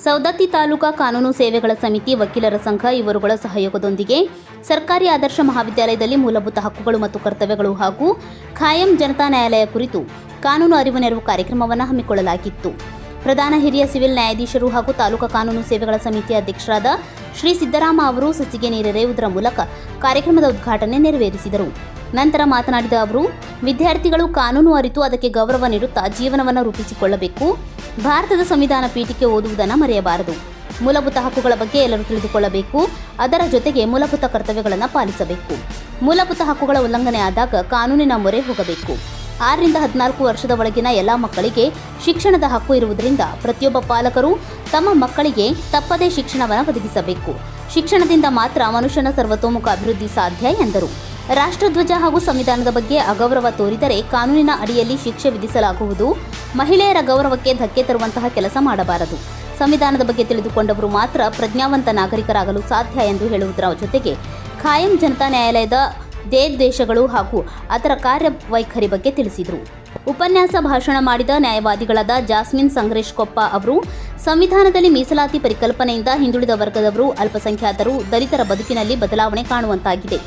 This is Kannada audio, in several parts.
ಸವದತ್ತಿ ತಾಲೂಕಾ ಕಾನೂನು ಸೇವೆಗಳ ಸಮಿತಿ, ವಕೀಲರ ಸಂಘ ಇವರುಗಳ ಸಹಯೋಗದೊಂದಿಗೆ ಸರ್ಕಾರಿ ಆದರ್ಶ ಮಹಾವಿದ್ಯಾಲಯದಲ್ಲಿ ಮೂಲಭೂತ ಹಕ್ಕುಗಳು ಮತ್ತು ಕರ್ತವ್ಯಗಳು ಹಾಗೂ ಖಾಯಂ ಜನತಾ ನ್ಯಾಯಾಲಯ ಕುರಿತು ಕಾನೂನು ಅರಿವು ನೆರವು ಕಾರ್ಯಕ್ರಮವನ್ನು ಹಮ್ಮಿಕೊಳ್ಳಲಾಗಿತ್ತು. ಪ್ರಧಾನ ಹಿರಿಯ ಸಿವಿಲ್ ನ್ಯಾಯಾಧೀಶರು ಹಾಗೂ ತಾಲೂಕಾ ಕಾನೂನು ಸೇವೆಗಳ ಸಮಿತಿಯ ಅಧ್ಯಕ್ಷರಾದ ಶ್ರೀ ಸಿದ್ದರಾಮ ಅವರು ಸಸಿಗೆ ನೀರೆರೆಯುವುದರ ಮೂಲಕ ಕಾರ್ಯಕ್ರಮದ ಉದ್ಘಾಟನೆ ನೆರವೇರಿಸಿದರು. ನಂತರ ಮಾತನಾಡಿದ ಅವರು, ವಿದ್ಯಾರ್ಥಿಗಳು ಕಾನೂನು ಅರಿತು ಅದಕ್ಕೆ ಗೌರವ ನೀಡುತ್ತಾ ಜೀವನವನ್ನು ರೂಪಿಸಿಕೊಳ್ಳಬೇಕು. ಭಾರತದ ಸಂವಿಧಾನ ಪೀಠಿಕೆ ಓದುವುದನ್ನು ಮರೆಯಬಾರದು. ಮೂಲಭೂತ ಹಕ್ಕುಗಳ ಬಗ್ಗೆ ಎಲ್ಲರೂ ತಿಳಿದುಕೊಳ್ಳಬೇಕು. ಅದರ ಜೊತೆಗೆ ಮೂಲಭೂತ ಕರ್ತವ್ಯಗಳನ್ನು ಪಾಲಿಸಬೇಕು. ಮೂಲಭೂತ ಹಕ್ಕುಗಳ ಉಲ್ಲಂಘನೆ ಆದಾಗ ಕಾನೂನಿನ ಮೊರೆ ಹೋಗಬೇಕು. 6 ರಿಂದ 14 ವರ್ಷದ ಒಳಗಿನ ಎಲ್ಲ ಮಕ್ಕಳಿಗೆ ಶಿಕ್ಷಣದ ಹಕ್ಕು ಇರುವುದರಿಂದ ಪ್ರತಿಯೊಬ್ಬ ಪಾಲಕರು ತಮ್ಮ ಮಕ್ಕಳಿಗೆ ತಪ್ಪದೇ ಶಿಕ್ಷಣವನ್ನು ಒದಗಿಸಬೇಕು. ಶಿಕ್ಷಣದಿಂದ ಮಾತ್ರ ಮನುಷ್ಯನ ಸರ್ವತೋಮುಖ ಅಭಿವೃದ್ಧಿ ಸಾಧ್ಯ ಎಂದರು. ರಾಷ್ಟ್ರಧ್ವಜ ಹಾಗೂ ಸಂವಿಧಾನದ ಬಗ್ಗೆ ಅಗೌರವ ತೋರಿದರೆ ಕಾನೂನಿನ ಅಡಿಯಲ್ಲಿ ಶಿಕ್ಷೆ ವಿಧಿಸಲಾಗುವುದು. ಮಹಿಳೆಯರ ಗೌರವಕ್ಕೆ ಧಕ್ಕೆ ತರುವಂತಹ ಕೆಲಸ ಮಾಡಬಾರದು. ಸಂವಿಧಾನದ ಬಗ್ಗೆ ತಿಳಿದುಕೊಂಡವರು ಮಾತ್ರ ಪ್ರಜ್ಞಾವಂತ ನಾಗರಿಕರಾಗಲು ಸಾಧ್ಯ ಎಂದು ಹೇಳುವುದರ ಜೊತೆಗೆ ಖಾಯಂ ಜನತಾ ನ್ಯಾಯಾಲಯದ ದೇಶಗಳು ಹಾಗೂ ಅದರ ಕಾರ್ಯವೈಖರಿ ಬಗ್ಗೆ ತಿಳಿಸಿದರು. ಉಪನ್ಯಾಸ ಭಾಷಣ ಮಾಡಿದ ನ್ಯಾಯವಾದಿಗಳಾದ ಜಾಸ್ಮಿನ್ ಸಂಗ್ರೇಶ್ ಕೊಪ್ಪ ಅವರು, ಸಂವಿಧಾನದಲ್ಲಿ ಮೀಸಲಾತಿ ಪರಿಕಲ್ಪನೆಯಿಂದ ಹಿಂದುಳಿದ ವರ್ಗದವರು, ಅಲ್ಪಸಂಖ್ಯಾತರು, ದಲಿತರ ಬದುಕಿನಲ್ಲಿ ಬದಲಾವಣೆ ಕಾಣುವಂತಾಗಿದೆ.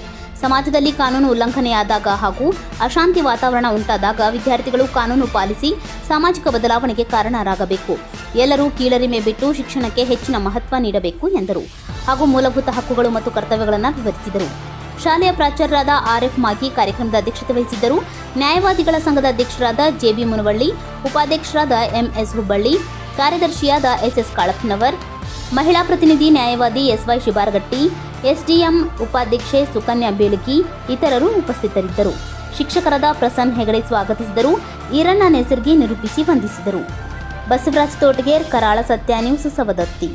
ಸಮಾಜದಲ್ಲಿ ಕಾನೂನು ಉಲ್ಲಂಘನೆಯಾದಾಗ ಹಾಗೂ ಅಶಾಂತಿ ವಾತಾವರಣ ಉಂಟಾದಾಗ ವಿದ್ಯಾರ್ಥಿಗಳು ಕಾನೂನು ಪಾಲಿಸಿ ಸಾಮಾಜಿಕ ಬದಲಾವಣೆಗೆ ಕಾರಣರಾಗಬೇಕು. ಎಲ್ಲರೂ ಕೀಳರಿಮೆ ಬಿಟ್ಟು ಶಿಕ್ಷಣಕ್ಕೆ ಹೆಚ್ಚಿನ ಮಹತ್ವ ನೀಡಬೇಕು ಎಂದರು. ಹಾಗೂ ಮೂಲಭೂತ ಹಕ್ಕುಗಳು ಮತ್ತು ಕರ್ತವ್ಯಗಳನ್ನು ವಿವರಿಸಿದರು. ಶಾಲೆಯ ಪ್ರಾಚಾರ್ಯರಾದ RF ಮಾಗಿ ಕಾರ್ಯಕ್ರಮದ ಅಧ್ಯಕ್ಷತೆ ವಹಿಸಿದ್ದರು. ನ್ಯಾಯವಾದಿಗಳ ಸಂಘದ ಅಧ್ಯಕ್ಷರಾದ JB ಮುನವಳ್ಳಿ, ಉಪಾಧ್ಯಕ್ಷರಾದ MS ಹುಬ್ಬಳ್ಳಿ, ಕಾರ್ಯದರ್ಶಿಯಾದ SS ಕಾಳಪ್ಪನವರ್, ಮಹಿಳಾ ಪ್ರತಿನಿಧಿ ನ್ಯಾಯವಾದಿ SY ಶಿಬಾರಗಟ್ಟಿ, SDM ಉಪಾಧ್ಯಕ್ಷೆ ಸುಕನ್ಯಾ ಬೇಳಗಿ ಇತರರು ಉಪಸ್ಥಿತರಿದ್ದರು. ಶಿಕ್ಷಕರಾದ ಪ್ರಸನ್ನ ಹೆಗಡೆ ಸ್ವಾಗತಿಸಿದರು. ಈರಣ್ಣ ನೆಸರ್ಗಿ ನಿರೂಪಿಸಿ ವಂದಿಸಿದರು. ಬಸವರಾಜ್ ತೋಟಗೇರ್, ಕರಾಳ ಸತ್ಯ ನ್ಯೂಸ್, ಸವದತ್ತಿ.